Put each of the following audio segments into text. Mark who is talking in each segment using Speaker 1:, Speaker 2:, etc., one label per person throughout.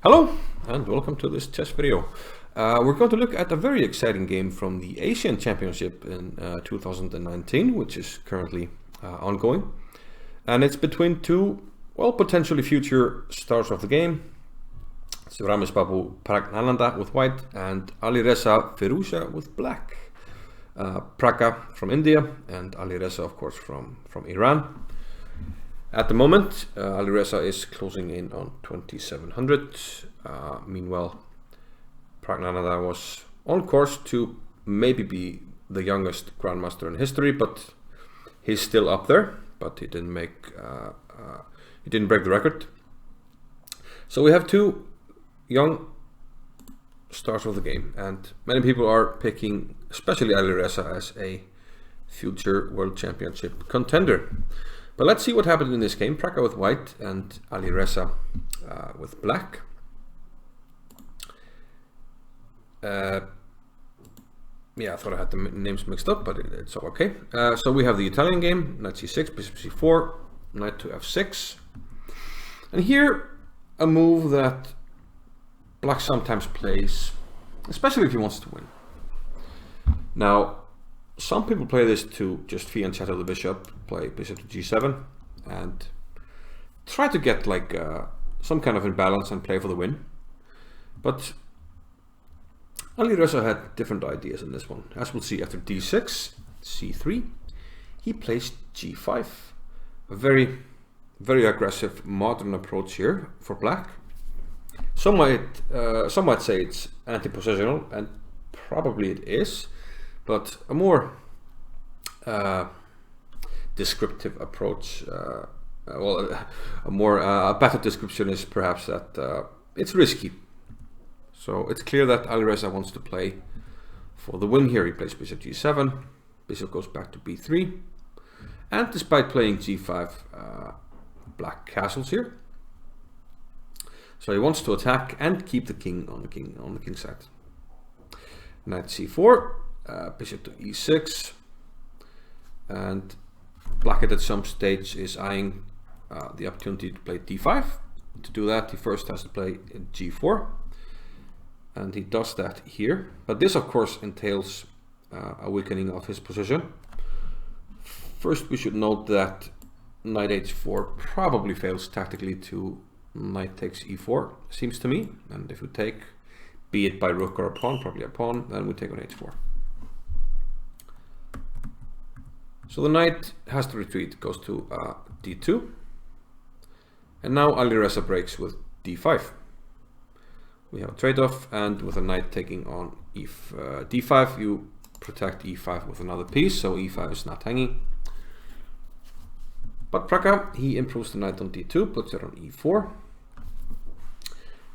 Speaker 1: Hello and welcome to this chess video. We're going to look at a very exciting game from the Asian Championship in 2019, which is currently ongoing. And it's between two, well, potentially future stars of the game. It's Rameshbabu Praggnanandhaa with white and Alireza Firouzja with black. Pragga from India and Alireza, of course, from Iran. At the moment, Alireza is closing in on 2700. Meanwhile, Praggnanandhaa was on course to maybe be the youngest grandmaster in history, but he's still up there. But he didn't break the record. So we have two young stars of the game, and many people are picking, especially Alireza, as a future World Championship contender. But let's see what happened in this game. Pragga with white and Alireza with black. Yeah, I thought I had the names mixed up, but it's all okay. So we have the Italian game, knight c6, bishop c4, knight to f6. And here, a move that black sometimes plays, especially if he wants to win. Now, some people play this to just fianchetto the bishop, play bishop to g7, and try to get like some kind of imbalance and play for the win. But Alireza had different ideas in this one. As we'll see, after d6, c3, he plays g5. A very, very aggressive modern approach here for black. Some might say it's anti-positional, and probably it is. But a more descriptive approach, a better description is perhaps that it's risky. So it's clear that Alireza wants to play for the win here. He plays bishop g7, bishop goes back to b3, and despite playing g5, black castles here. So he wants to attack and keep the king on the king side. Knight c4. Bishop to e6, and black at some stage is eyeing the opportunity to play d5. To do that, he first has to play g4, and he does that here. But this, of course, entails a weakening of his position. First, we should note that knight h4 probably fails tactically to knight takes e4, seems to me. And if we take, be it by rook or a pawn, probably a pawn, then we take on h4. So the knight has to retreat, goes to d2, and now Alireza breaks with d5. We have a trade-off, and with a knight taking on d5, you protect e5 with another piece, so e5 is not hanging. But Pragga, he improves the knight on d2, puts it on e4.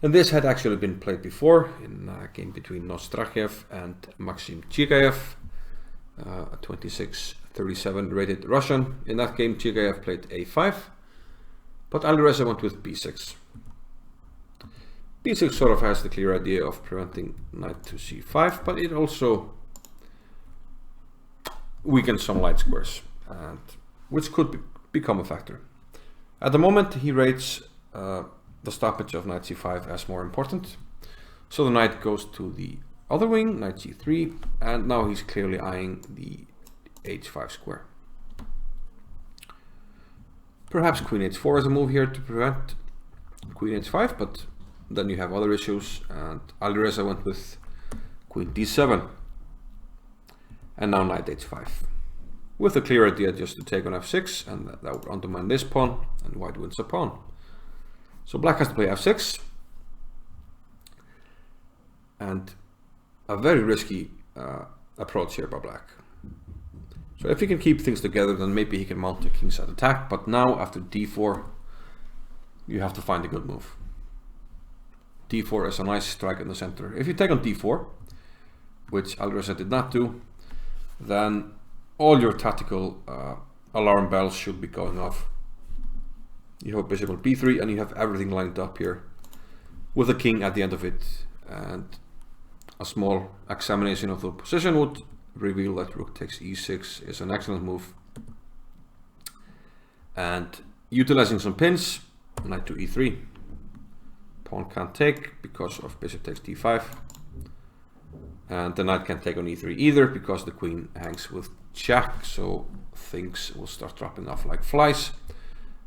Speaker 1: And this had actually been played before in a game between Nostrachev and Maxim Chigayev, a 26-37 rated Russian. In that game, Chigayev played a5, but Alireza went with b6. b6 sort of has the clear idea of preventing knight to c5, but it also weakens some light squares, and which could become a factor. At the moment, he rates the stoppage of knight c5 as more important. So the knight goes to the other wing, knight c3, and now he's clearly eyeing the h5 square. Perhaps queen h4 is a move here to prevent queen h5, but then you have other issues, and Alireza went with queen d7, and now knight h5, with a clear idea just to take on f6, and that would undermine this pawn, and white wins a pawn. So black has to play f6, and a very risky approach here by black. So if he can keep things together, then maybe he can mount a kingside attack, but now after d4, you have to find a good move. d4 is a nice strike in the center. If you take on d4, which Alireza did not do, then all your tactical alarm bells should be going off. You have bishop on b3, and you have everything lined up here with a king at the end of it, and a small examination of the position would reveal that rook takes e6 is an excellent move. And utilizing some pins, knight to e3, pawn can't take because of bishop takes d5. And the knight can't take on e3 either because the queen hangs with jack, so things will start dropping off like flies.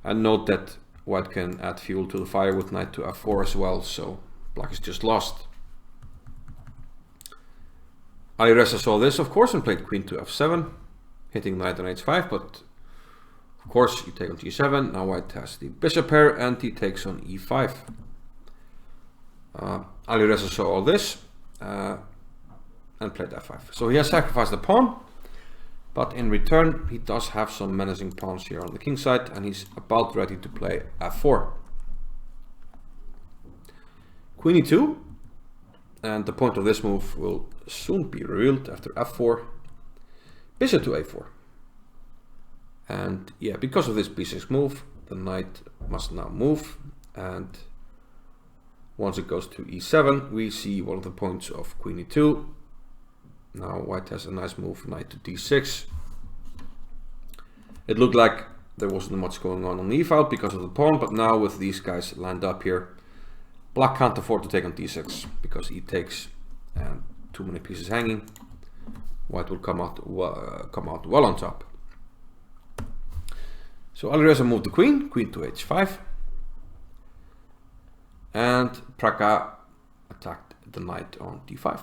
Speaker 1: And note that white can add fuel to the fire with knight to f4 as well, so black is just lost. Alireza saw this, of course, and played queen to f7, hitting knight on h5, but of course you take on g7. Now white has the bishop pair and he takes on e5. Alireza saw all this and played f5. So he has sacrificed the pawn, but in return he does have some menacing pawns here on the king side, and he's about ready to play f4. Queen e2, and the point of this move will soon be revealed after f4. Bishop to a4. And yeah, because of this b6 move, the knight must now move, and once it goes to e7, we see one of the points of queen e2. Now white has a nice move, knight to d6. It looked like there wasn't much going on the e-file because of the pawn, but now with these guys lined up here, black can't afford to take on d6 because he takes and too many pieces hanging. White will come out well on top. So Alireza moved the queen to h5, and Pragga attacked the knight on d5.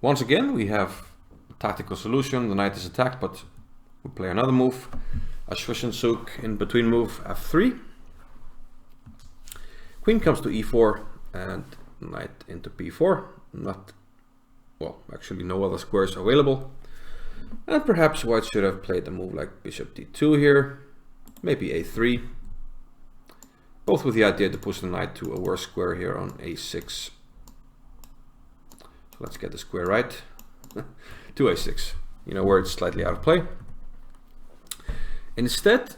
Speaker 1: Once again, we have a tactical solution. The knight is attacked, but we play another move, a Zwischenzug in between move f3. Queen comes to e4 and knight into b4. Actually no other squares available. And perhaps white should have played a move like bishop d2 here, maybe a3. Both with the idea to push the knight to a worse square here on a6. So let's get the square right. To a6, where it's slightly out of play. Instead,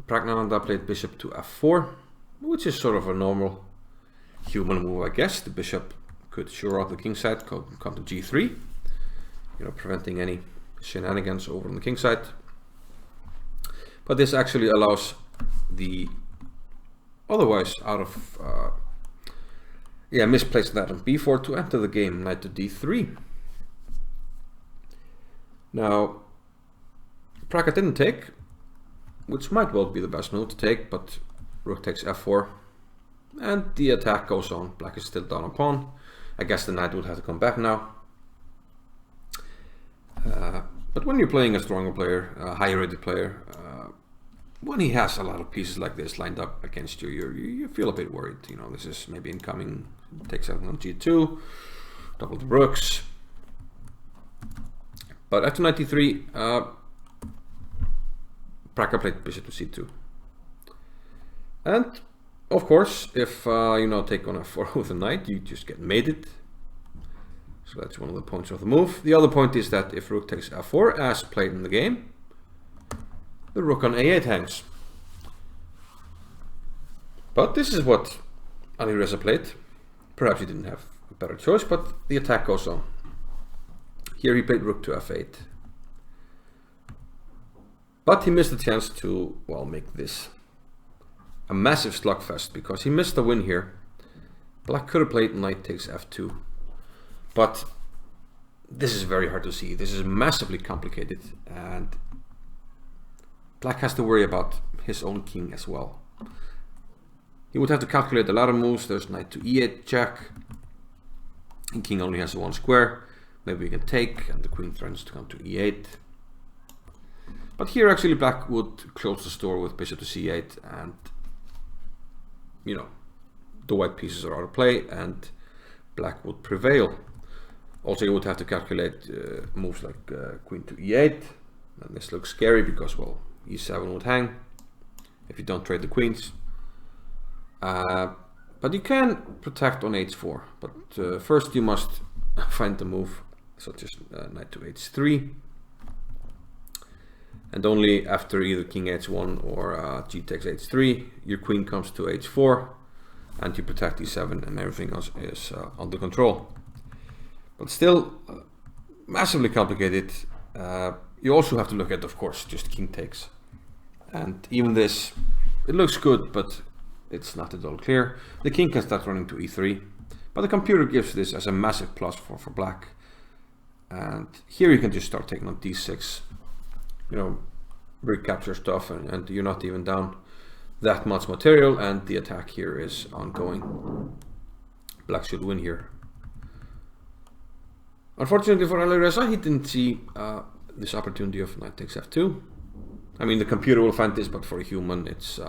Speaker 1: Praggnanandhaa played bishop to f4, which is sort of a normal human move, I guess. The bishop could shore out the king side, come to g3, preventing any shenanigans over on the king side. But this actually allows the otherwise out of misplaced knight on b4 to enter the game, knight to d3. Now Pragga didn't take, which might well be the best move to take, but rook takes f4 and the attack goes on. Black is still down a pawn. I guess the knight would have to come back now. But when you're playing a stronger player, a higher rated player, when he has a lot of pieces like this lined up against you, you feel a bit worried. This is maybe incoming, takes out on g2, double the rooks. But after knight d3, Pragga played bishop to c2. And of course, if take on f4 with a knight, you just get mated. So that's one of the points of the move. The other point is that if rook takes f4, as played in the game, the rook on a8 hangs. But this is what Alireza played. Perhaps he didn't have a better choice, but the attack goes on. Here he played rook to f8. But he missed the chance to, make this a massive slugfest, because he missed the win here. Black could have played knight takes f2. But this is very hard to see. This is massively complicated, and Black has to worry about his own king as well. He would have to calculate a lot of moves. There's knight to e8 check, and king only has one square. Maybe we can take, and the queen threatens to come to e8. But here actually Black would close the store with bishop to c8, and the white pieces are out of play and Black would prevail. Also, you would have to calculate moves like queen to e8, and this looks scary because, e7 would hang if you don't trade the queens. But you can protect on h4, but first you must find the move such as knight to h3, and only after either king h1 or g takes h3, your queen comes to h4 and you protect e7 and everything else is under control. But still massively complicated. You also have to look at, of course, just king takes, and even this, it looks good, but it's not at all clear. The king can start running to e3, but the computer gives this as a massive plus for black. And here you can just start taking on d6, you know, recapture stuff, and you're not even down that much material, and the attack here is ongoing. Black should win here. Unfortunately for Alireza, he didn't see this opportunity of knight takes f2. I mean, the computer will find this, but for a human, it's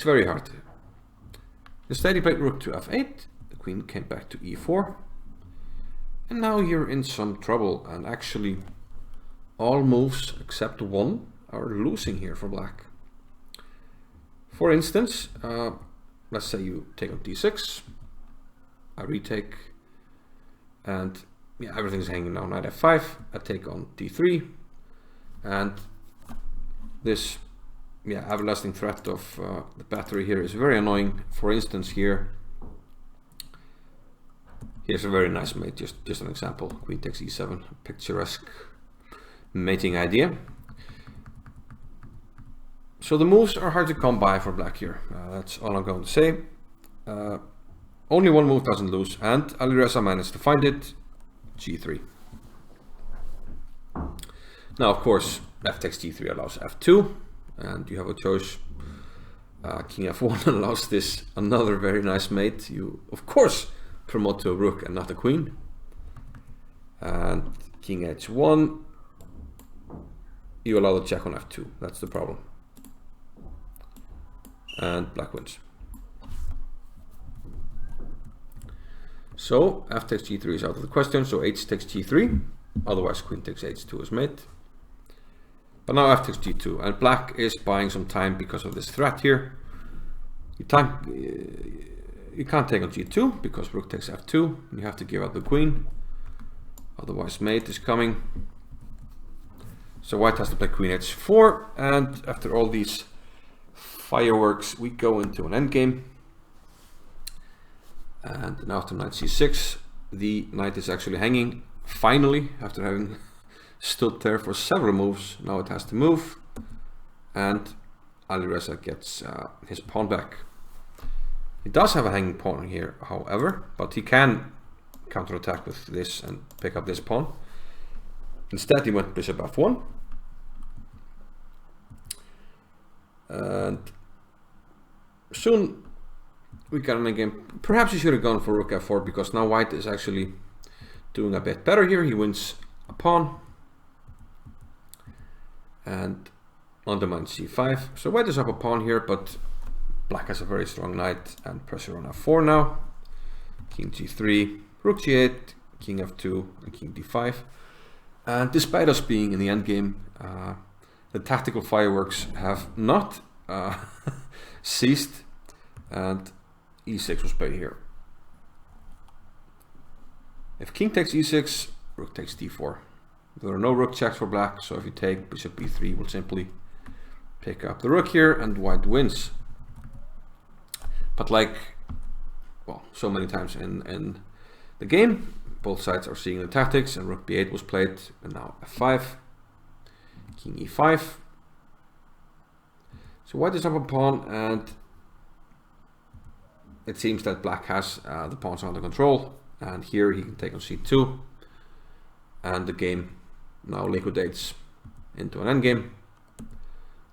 Speaker 1: very hard. Instead, he played rook to f8. The queen came back to e4. And now you're in some trouble, and actually all moves except one are losing here for black. For instance, let's say you take on d6, I retake, and yeah, everything's hanging now. Knight f5, I take on d3, and this everlasting threat of the battery here is very annoying. For instance, here's a very nice mate, just an example. Queen takes e7, picturesque mating idea. So the moves are hard to come by for black here. That's all I'm going to say. Only one move doesn't lose, and Alireza managed to find it. g3. Now, of course, f takes g3 allows f2, and you have a choice. King f1 allows this another very nice mate. You, of course, promote to a rook and not a queen. And king h1, you allow the check on f2. That's the problem. And black wins. So f takes g3 is out of the question, so h takes g3, otherwise queen takes h2 as mate. But now f takes g2, and black is buying some time because of this threat here. You can't take on g2 because rook takes f2, you have to give up the queen, otherwise mate is coming. So white has to play queen h4, and after all these fireworks we go into an endgame. And now after knight c6, the knight is actually hanging, finally, after having stood there for several moves. Now it has to move, and Alireza gets his pawn back. He does have a hanging pawn here, however, but he can counterattack with this and pick up this pawn. Instead he went bishop f1, and soon we got an endgame. Perhaps he should have gone for rook f4, because now white is actually doing a bit better here. He wins a pawn, and undermines c5. So white is up a pawn here, but black has a very strong knight and pressure on f4 now. King g3, rook g8, king f2, and king d5. And despite us being in the endgame, the tactical fireworks have not ceased, and e6 was played here. If king takes e6, rook takes d4. There are no rook checks for black, so if you take bishop b3, we'll simply pick up the rook here, and white wins. But like, well, so many times in the game, both sides are seeing the tactics, and rook b8 was played, and now f5, king e5. So white is up a pawn, and it seems that black has the pawns under control, and here he can take on c2, and the game now liquidates into an endgame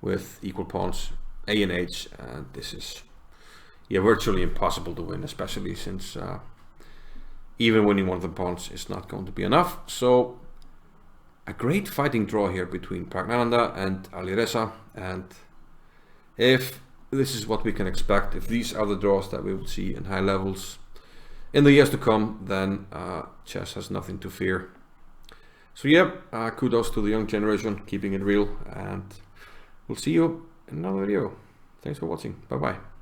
Speaker 1: with equal pawns a and h, and this is virtually impossible to win, especially since even winning one of the pawns is not going to be enough. So a great fighting draw here between Praggnanandhaa and Alireza, and if this is what we can expect, if these are the draws that we will see in high levels in the years to come, then chess has nothing to fear. So yeah, kudos to the young generation, keeping it real, and we'll see you in another video. Thanks for watching. Bye bye.